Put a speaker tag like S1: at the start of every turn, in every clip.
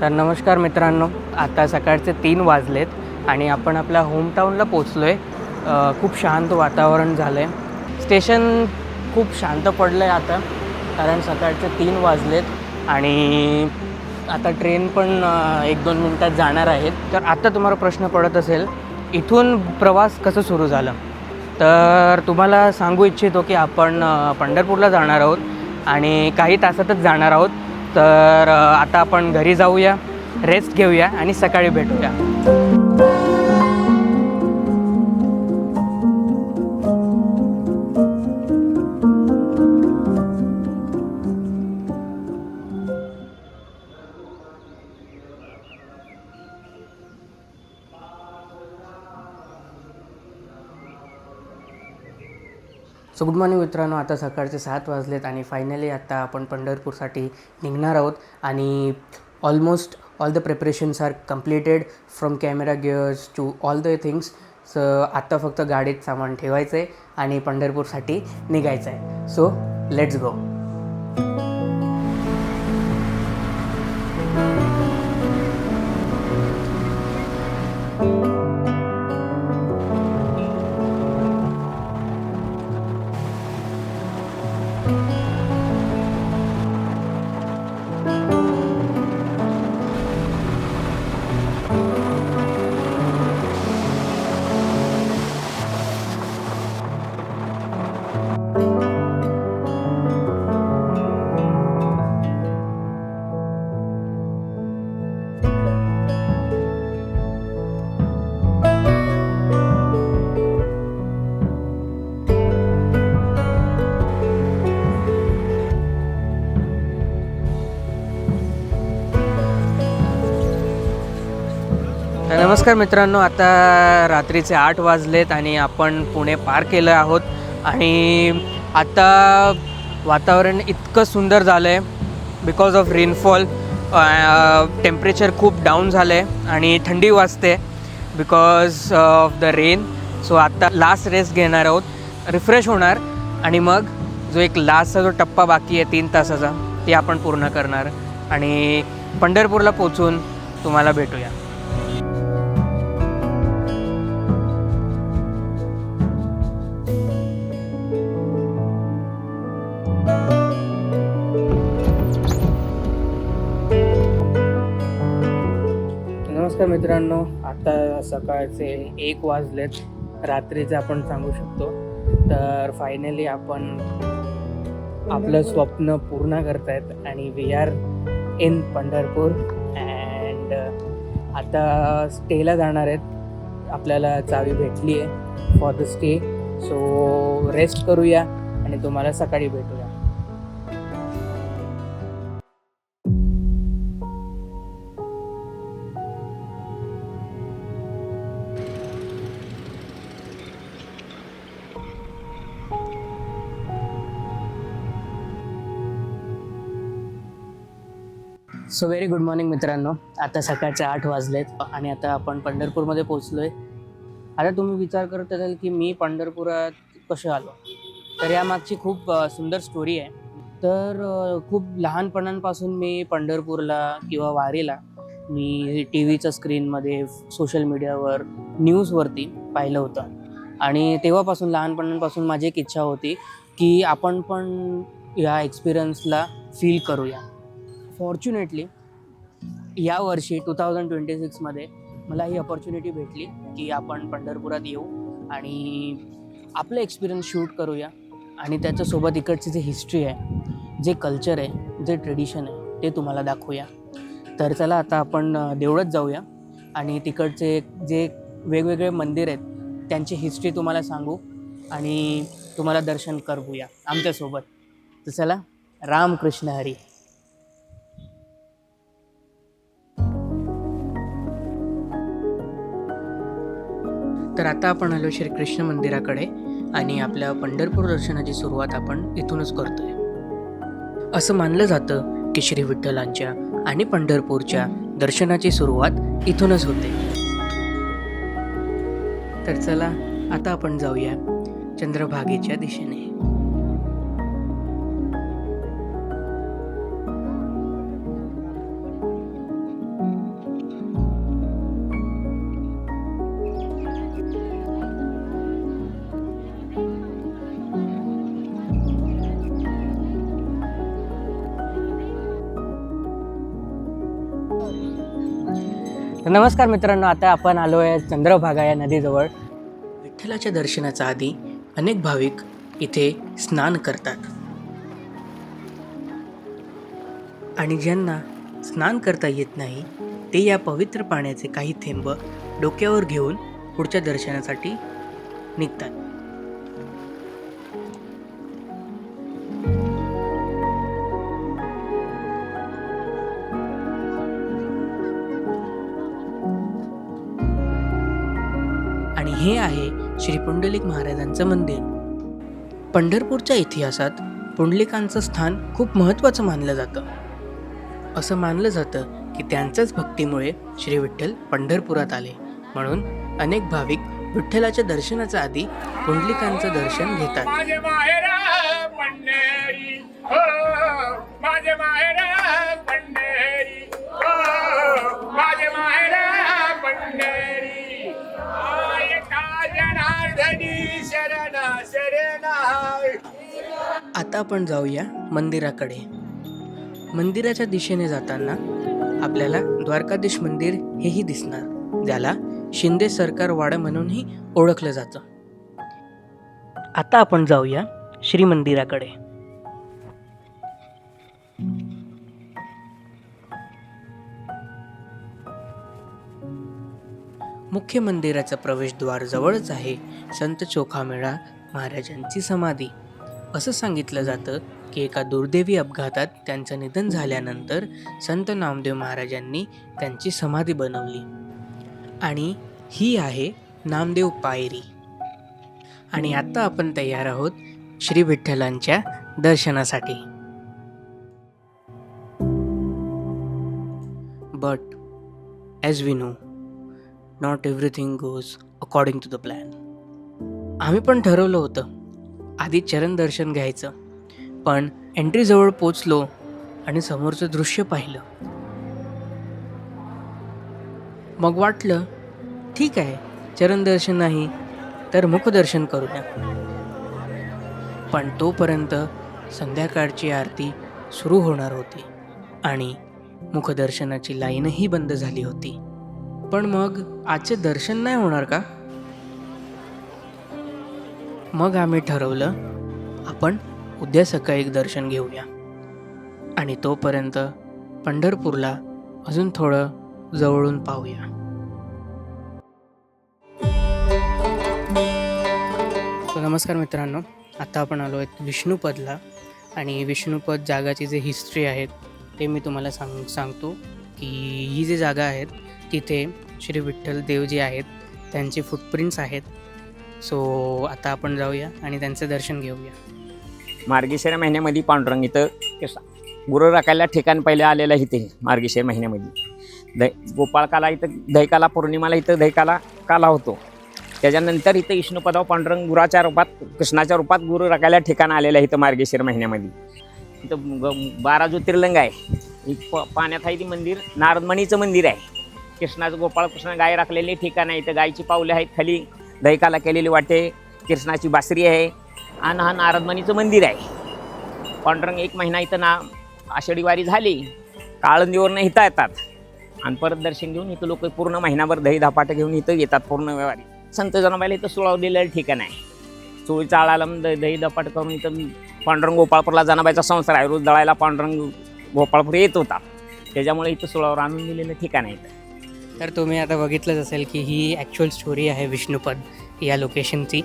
S1: तर नमस्कार मित्रांनो, आता सकाळचे 3 वाजलेत आणि आपण आपल्या होमटाऊनला पोचलो आहे. खूप शांत वातावरण झालं आहे. स्टेशन खूप शांत पडलं आहे आता, कारण सकाळचे 3 वाजलेत आणि आता ट्रेन पण 1-2 मिनटात जाणार आहेत. तर आता तुम्हाला प्रश्न पडत असेल, इथून प्रवास कसं सुरू झालं? तर तुम्हाला सांगू इच्छितो की आपण पंढरपूरला जाणार आहोत आणि काही तासातच जाणार आहोत. तर आता आपण घरी जाऊया, रेस्ट घेऊया आणि सकाळी भेटूया. सो गुड मॉर्निंग मित्रांनो, आता सकाळचे 7 वाजलेत आणि फायनली आता आपण पंढरपूरसाठी निघणार आहोत आणि almost all the preparations are completed from camera gears to all the things. So आत्ता फक्त गाडीत सामान ठेवायचं आहे आणि पंढरपूरसाठी निघायचं आहे. So let's go. नमस्कार मित्रांनो, आता रात्रीचे 8 वाजलेत आणि आपण पुणे पार केलं आहोत आणि आता वातावरण इतकं सुंदर झालं आहे बिकॉज ऑफ रेनफॉल. टेम्परेचर खूप डाऊन झालं आहे आणि थंडी वाजते because of the rain. So आता लास्ट रेस्ट घेणार आहोत, रिफ्रेश होणार आणि मग जो एक लास्टचा जो टप्पा बाकी आहे 3 तासाचा, ते आपण पूर्ण करणार आणि पंढरपूरला पोचून तुम्हाला भेटूया. नमस्कार मित्रांनो, आता सकाळचे 1 वाजलेत, रात्रीचे आपण सांगू शकतो. तर फायनली आपण आपलं स्वप्न पूर्ण करतायत आणि we are in Pandharpur and आता स्टेला जाणार आहेत. आपल्याला चावी भेटली आहे for the stay. So rest करूया आणि तुम्हाला सकाळी भेटूया. सो व्हेरी गुड मॉर्निंग मित्रांनो, आता सकाळचे 8 वाजलेत आणि आता आपण पंढरपूरमध्ये पोचलो आहे. आता तुम्ही विचार करत असाल की मी पंढरपुरात कसं आलो, तर यामागची खूप सुंदर स्टोरी आहे. तर खूप लहानपणापासून मी पंढरपूरला किंवा वारीला मी टी व्हीच्या स्क्रीनमध्ये, सोशल मीडियावर, न्यूजवरती पाहिलं होतं आणि तेव्हापासून लहानपणापासून माझी एक इच्छा होती की आपण पण या एक्सपिरियन्सला फील करूया. फॉर्च्युनेटली यावर्षी 2026मध्ये मला ही अपॉर्च्युनिटी भेटली की आपण पंढरपुरात येऊ आणि आपलं एक्सपिरियन्स शूट करूया आणि त्याच्यासोबत इकडची जी हिस्ट्री आहे, जे कल्चर आहे, जे ट्रेडिशन आहे, ते तुम्हाला दाखवूया. तर चला आता आपण देवळात जाऊया आणि तिकडचे जे वेगवेगळे मंदिर आहेत त्यांची हिस्ट्री तुम्हाला सांगू आणि तुम्हाला दर्शन करूया आमच्यासोबत. तर चला, रामकृष्ण हरी. तर आता आपण आलो श्रीकृष्ण मंदिराकडे आणि आपल्या पंढरपूर दर्शनाची सुरुवात आपण इथूनच करतोय. असं मानलं जातं की श्री विठ्ठलांच्या आणि पंढरपूरच्या दर्शनाची सुरुवात इथूनच होते. तर चला आता आपण जाऊया चंद्रभागेच्या दिशेने. तर नमस्कार मित्रांनो, आता आपण आलो आहे चंद्रभागा या नदीजवळ. विठ्ठलाच्या दर्शनाच्या आधी अनेक भाविक इथे स्नान करतात आणि ज्यांना स्नान करता येत नाही ते या पवित्र पाण्याचे काही थेंब डोक्यावर घेऊन पुढच्या दर्शनासाठी निघतात. आणि हे आहे श्री पुंडलिक महाराजांचं मंदिर. पंढरपूरच्या इतिहासात पुंडलिकांचं स्थान खूप महत्त्वाचं मानलं जातं. असं मानलं जातं की त्यांच्याच भक्तीमुळे श्री विठ्ठल पंढरपुरात आले, म्हणून अनेक भाविक विठ्ठलाच्या दर्शनाच्या आधी पुंडलिकांचं दर्शन घेतात. आता आपण जाऊया मंदिराकडे. मंदिराच्या दिशेने जाताना आपल्याला द्वारकाधीश मंदिर हेही दिसणार, ज्याला शिंदे सरकार वाडा म्हणूनही ओळखलं जातं. आता आपण जाऊया श्री मंदिराकडे. मुख्य मंदिराचा प्रवेशद्वार जवळच आहे संत चोखामेळा महाराजांची समाधी. असं सांगितलं जातं की एका दुर्दैवी अपघातात त्यांचं निधन झाल्यानंतर संत नामदेव महाराजांनी त्यांची समाधी बनवली आणि ही आहे नामदेव पायरी. आणि आता आपण तयार आहोत श्री विठ्ठलांच्या दर्शनासाठी. But as we know, not everything goes according to the plan. आम्ही पण ठरवलं होतं आधी चरण दर्शन घ्यायचं, पण एंट्रीजवळ पोचलो आणि समोरचं दृश्य पाहिलं. मग वाटलं ठीक आहे, चरण दर्शन नाही तर मुखदर्शन करूया. पण तोपर्यंत संध्याकाळची आरती सुरू होणार होती आणि मुखदर्शनाची लाईनही बंद झाली होती. पण मग आजचे दर्शन नाही होणार का? मग आम्ही ठरवलं आपण उद्या सकाळी एक दर्शन घेऊया आणि तोपर्यंत पंढरपूरला अजून थोडं जवळून पाहूया. नमस्कार मित्रांनो, आता आपण आलो आहेत विष्णुपदला. आणि विष्णुपद जागाची जे हिस्ट्री आहेत ते मी तुम्हाला सांगतो की ही जी जागा आहेत तिथे श्री विठ्ठल देव जे आहेत त्यांचे फुटप्रिंट्स आहेत. सो आता आपण जाऊया आणि त्यांचं दर्शन घेऊया.
S2: मार्गशीर महिन्यामध्ये पांडुरंग इथं गुरु राखायला ठिकाण पहिले आलेलं आहे. इथे मार्गशीर महिन्यामध्ये गोपाळकाला इथं दहीकाला पौर्णिमाला इथं दहीकाला काला होतो. त्याच्यानंतर इथं विष्णुपदाव पांडुरंग गुराच्या रूपात कृष्णाच्या रूपात गुरु राखायला ठिकाण आलेलं आहे. इथं मार्गशीर महिन्यामध्ये इथं 12 ज्योतिर्लिंग आहे. पाण्यात आहे ती मंदिर नारदमणीचं मंदिर आहे. कृष्णाचं गोपाळकृष्ण गाय राखलेले ठिकाण आहे. इथं गायची पावले आहेत, खाली दहीकाला केलेली वाटे, कृष्णाची बासरी आहे आणि हा नारदमणीचं मंदिर आहे. पांडुरंग 1 महिना इथं आषाढी वारी झाली काळंदीवरनं इथं येतात आणि परत दर्शन घेऊन इथं लोक पूर्ण महिनाभर दही धापाट घेऊन इथं येतात पूर्ण वारी. संत जनाबाईला इथं सुळवलेलं ठिकाण आहे. चोळीचा आळाला दही धपाट करून इथं पांडुरंग गोपाळपूरला जनाबाईचा संसार आहे. रोज दळायला पांडुरंग गोपाळपूर येत होता, त्याच्यामुळे इथं सुळावर आणून दिलेलं ठिकाण आहे.
S1: तर तुम्ही आता बघितलंच असेल की ही ॲक्च्युअल स्टोरी आहे विष्णुपद या लोकेशनची.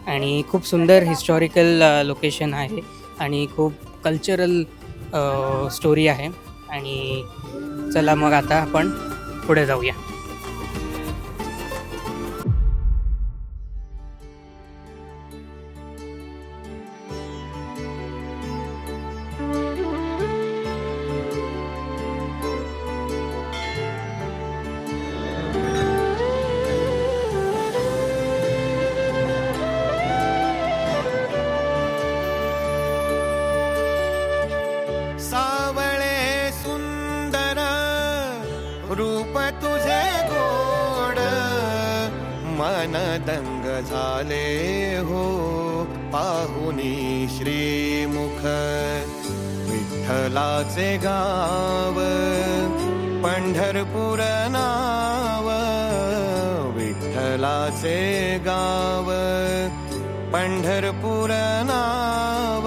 S1: आणि खूप सुंदर हिस्टॉरिकल लोकेशन आहे आणि खूप कल्चरल स्टोरी आहे. आणि चला मग आता आपण पुढे जाऊया.
S3: सावळे सुंदर रूप तुझे गोड, मन दंग झाले हो पाहुनी श्रीमुख. विठ्ठलाचे गाव पंढरपूर नाव, विठ्ठलाचे गाव पंढरपूर नाव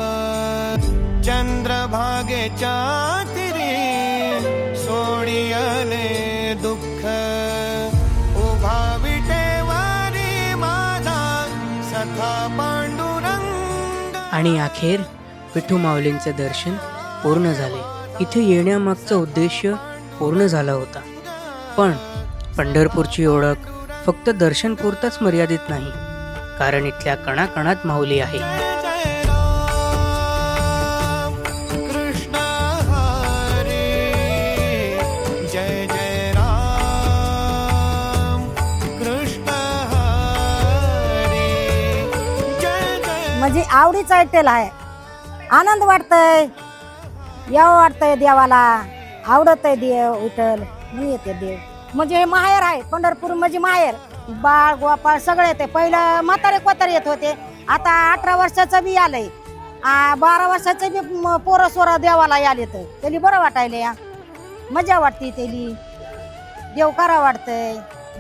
S3: चंद्रभागेच्या तिरी सोडियले दुःख उभा विटेवारी माझा सखा पांडुरंग.
S1: आणि अखेर विठू माऊलींचे दर्शन पूर्ण झाले. इथे येण्यामागचा उद्देश पूर्ण झाला होता. पण पंढरपूरची ओळख फक्त दर्शन पुरताच मर्यादित नाही, कारण इथल्या कणाकणात माऊली आहे.
S3: जय राम कृष्ण हरी जय जय राम कृष्ण हरी जय जय.
S4: म्हणजे आवडीचा ऐकतेल आहे. आनंद वाटतंय, यावं वाटतंय देवाला, आवडत आहे देव विठ्ठल म्हणून येते देव. म्हणजे हे माहेर आहे, पंढरपूर म्हणजे माहेर. बाळ गोपाळ सगळे येते. पहिलं म्हातारे कोतारे येत होते, आता 18 वर्षाचं बी आलंय, 12 वर्षाचं बी पोरं सोरं देवाला आले तर त्याली बरं वाटायले, मजा वाटते त्याली, देव करा वाटतंय.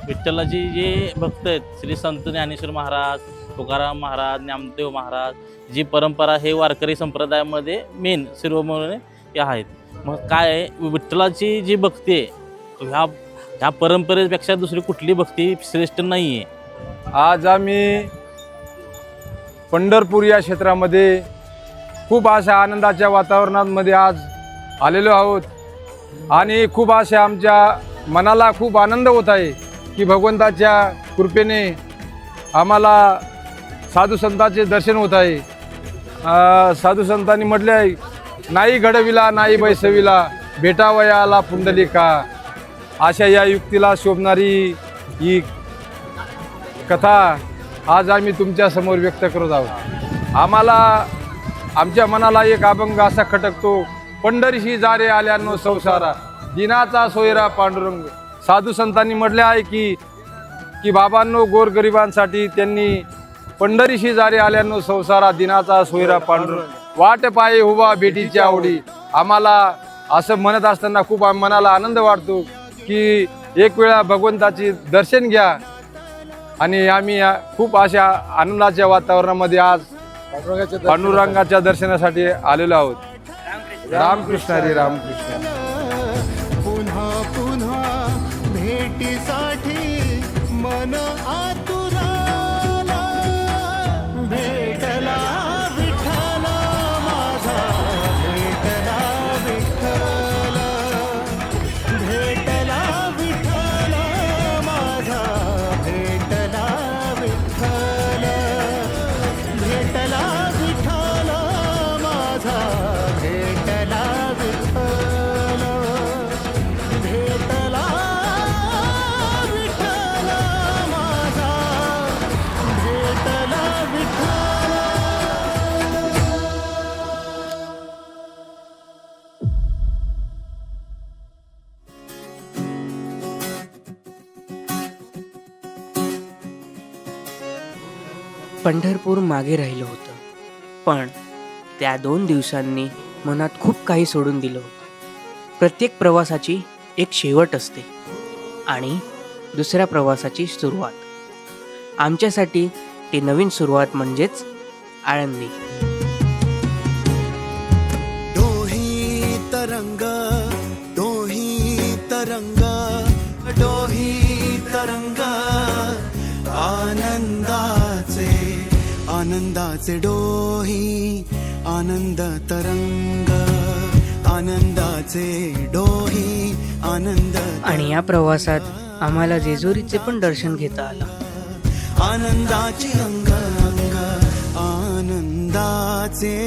S5: विठ्ठलाची जे भक्त आहेत श्री संत ज्ञानेश्वर महाराज, तुकाराम महाराज, ज्ञानदेव महाराज, जी परंपरा हे वारकरी संप्रदायामध्ये मेन शिरोमणी हे आहेत. मग काय आहे, विठ्ठलाची जी भक्ती आहे ह्या परंपरेपेक्षा दुसरी कुठली भक्ती श्रेष्ठ नाही आहे.
S6: आज आम्ही पंढरपूर या क्षेत्रामध्ये खूप अशा आनंदाच्या वातावरणामध्ये आज आलेलो आहोत आणि खूप अशा आमच्या मनाला खूप आनंद होत आहे की भगवंताच्या कृपेने आम्हाला साधू संतांचे दर्शन होत आहे. साधू संतांनी म्हटले आहे, नाही घडविला नाही बैसविला भेटावयाला पुंडलिका. अशा या युक्तीला शोभणारी ही कथा आज आम्ही तुमच्या समोर व्यक्त करत आहोत. आम्हाला आमच्या मनाला एक अभंग असा खटकतो, पंढरीशी जारे आल्यानो संसारा दिनाचा सोयरा पांडुरंग. साधू संतांनी म्हटले आहे की बाबांनो, गोरगरिबांसाठी त्यांनी पंढरीशी जारे आल्यानो संसारा दिनाचा सोयरा पांडुरंग, वाट पाये उभा भेटीची आवडी. आम्हाला असं म्हणत असताना खूप मनाला आनंद वाटतो की एक वेळा भगवंताची दर्शन घ्या. आणि आम्ही खूप अशा आनंदाच्या वातावरणामध्ये आज पांडुरंगाच्या दर्शनासाठी आलेलो आहोत. रामकृष्ण हरी रामकृष्ण.
S3: पुन्हा पुन्हा भेटीसाठी मन आतुराला भेटला विठ्ठल माझा भेटला विठ्ठल भेटला विठ्ठल माझा भेटला विठ्ठल भेटला विठ्ठल माझा भेटला विठ्ठल भेटला विठ्ठल माझा भेटला विठ्ठल.
S1: पंढरपूर मागे राहिलं होतं, पण त्या 2 दिवसांनी मनात खूप काही सोडून दिलं होतं. प्रत्येक प्रवासाची एक शेवट असते आणि दुसऱ्या प्रवासाची सुरुवात. आमच्यासाठी ती नवीन सुरुवात म्हणजेच आळंदी.
S3: डोही तरंग डोही तरंग डोही तरंग आनंदाचे आनंदाचे डोही आनंद तरंग आनंदाचे डोही आनंद.
S1: आणि या प्रवासात आम्हाला जेजुरीचे पण दर्शन घेता आलं.
S3: आनंदाची अंग अंग आनंदाचे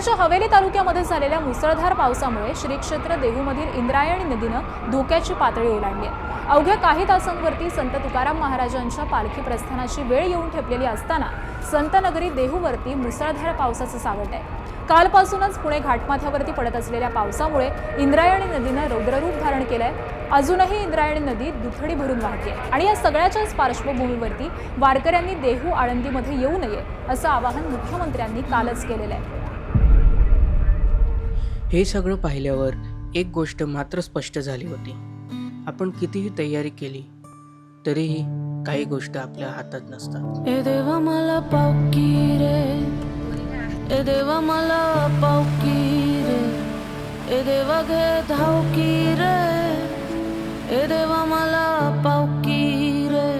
S7: पुण्याच्या हवेली तालुक्यामध्ये झालेल्या मुसळधार पावसामुळे श्री क्षेत्र देहूमधील इंद्रायणी नदीनं धोक्याची पातळी ओलांडली आहे. अवघ्या काही तासांवरती संत तुकाराम महाराजांच्या पालखी प्रस्थानाची वेळ येऊन ठेपलेली असताना संत नगरी देहूवरती मुसळधार पावसाचं सावट आहे. कालपासूनच पुणे घाटमाथ्यावरती पडत असलेल्या पावसामुळे इंद्रायणी नदीनं रौद्ररूप धारण केलंय. अजूनही इंद्रायणी नदी दुथडी भरून वाहते आणि या सगळ्याच्याच पार्श्वभूमीवरती वारकऱ्यांनी देहू आळंदीमध्ये येऊ नये असं आवाहन मुख्यमंत्र्यांनी कालच केलेलं आहे.
S1: हे सगळं पाहिल्यावर एक गोष्ट मात्र स्पष्ट झाली होती. आपण कितीही तयारी केली तरीही काही गोष्ट आपल्या हातात नसतात.
S8: ए देवा मला पावकी रे, ए देवा मला पावकी रे, ए देवा घे धावकी रे, ए देवा मला पावकी रे.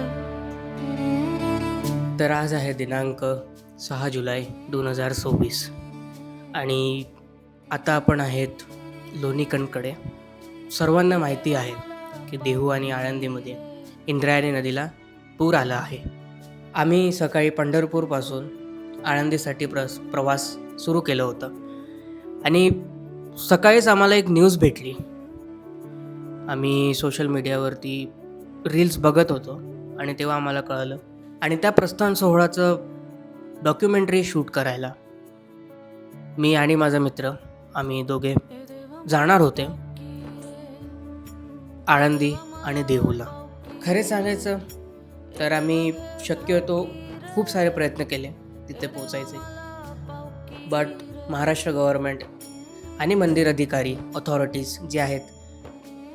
S1: तर आज आहे दिनांक 6 जुलै 2024 आणि आता आपण आहेत लोणीकणकडे. सर्वांना माहिती आहे की देहू आणि आळंदीमध्ये इंद्रायणी नदीला पूर आला आहे. आम्ही सकाळी पंढरपूरपासून आळंदीसाठी प्रवास सुरू केलं होतं आणि सकाळीच आम्हाला एक न्यूज भेटली. आम्ही सोशल मीडियावरती रील्स बघत होतो आणि तेव्हा आम्हाला कळलं आणि त्या प्रस्थान सोहळ्याचं डॉक्युमेंटरी शूट करायला मी आणि माझा मित्र आम्ही दोघे जाणार होते आळंदी आणि देहूला. खरे सांगायचं तर आम्ही शक्यतो खूप सारे प्रयत्न केले तिथे पोचायचे, बट महाराष्ट्र गव्हर्नमेंट आणि मंदिर अधिकारी ऑथॉरिटीज जे आहेत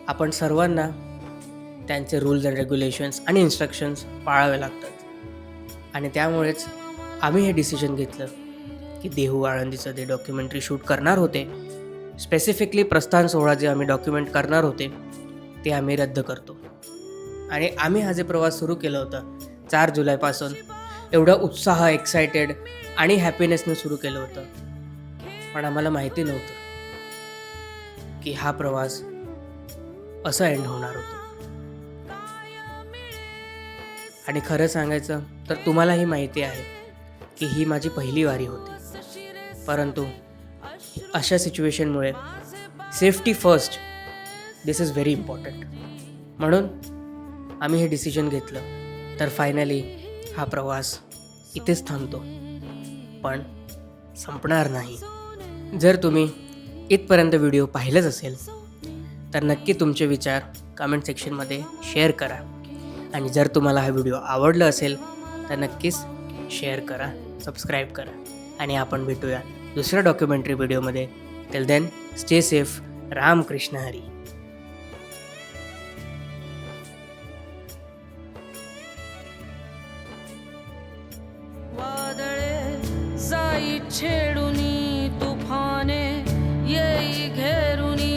S1: आपण सर्वांना त्यांचे रूल्स अँड रेग्युलेशन्स आणि इन्स्ट्रक्शन्स पाळावे लागतात आणि त्यामुळेच आम्ही हे डिसिजन घेतलं की देहू आळंदीचं ते डॉक्युमेंटरी शूट करणार होते. स्पेसिफिकली प्रस्थान सोहळा जे आम्ही डॉक्युमेंट करणार होते ते आम्ही रद्द करतो. आणि आम्ही हा जे प्रवास सुरू केला होता 4 जुलैपासून एवढा उत्साह, एक्सायटेड आणि हॅपीनेसने सुरू केलं होतं, पण आम्हाला माहिती नव्हतं की हा प्रवास असं एंड होणार होतं. आणि खरं सांगायचं तर तुम्हालाही माहिती आहे की ही माझी पहिली वारी होती, परंतु अशा सिच्युएशनमुळे safety first, this is very important. म्हणून आम्ही हे डिसिजन घेतलं. तर फायनली हा प्रवास इथेच थांबतो, पण संपणार नाही. जर तुम्ही इथपर्यंत व्हिडिओ पाहिलेच असेल तर नक्की तुमचे विचार कमेंट सेक्शनमध्ये शेअर करा आणि जर तुम्हाला हा व्हिडिओ आवडला असेल तर नक्कीच शेअर करा, सबस्क्राईब करा आणि आपण भेटूया दुसऱ्या डॉक्युमेंटरी व्हिडिओमध्ये. Till then stay safe. Ramakrishna Hari.
S8: वादळे जाई छेडुनी, तुफाने येई घेरुनी,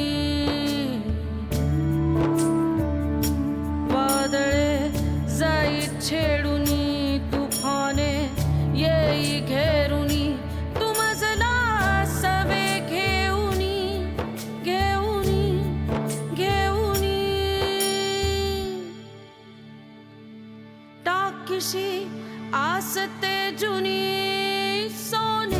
S8: वादळे जाई छेडुनी, तुफाने येई घेरुनी, तुमजला सवे घेऊनी, घेऊनी, घेऊनी. टाकीशी आसते जुनी, सोने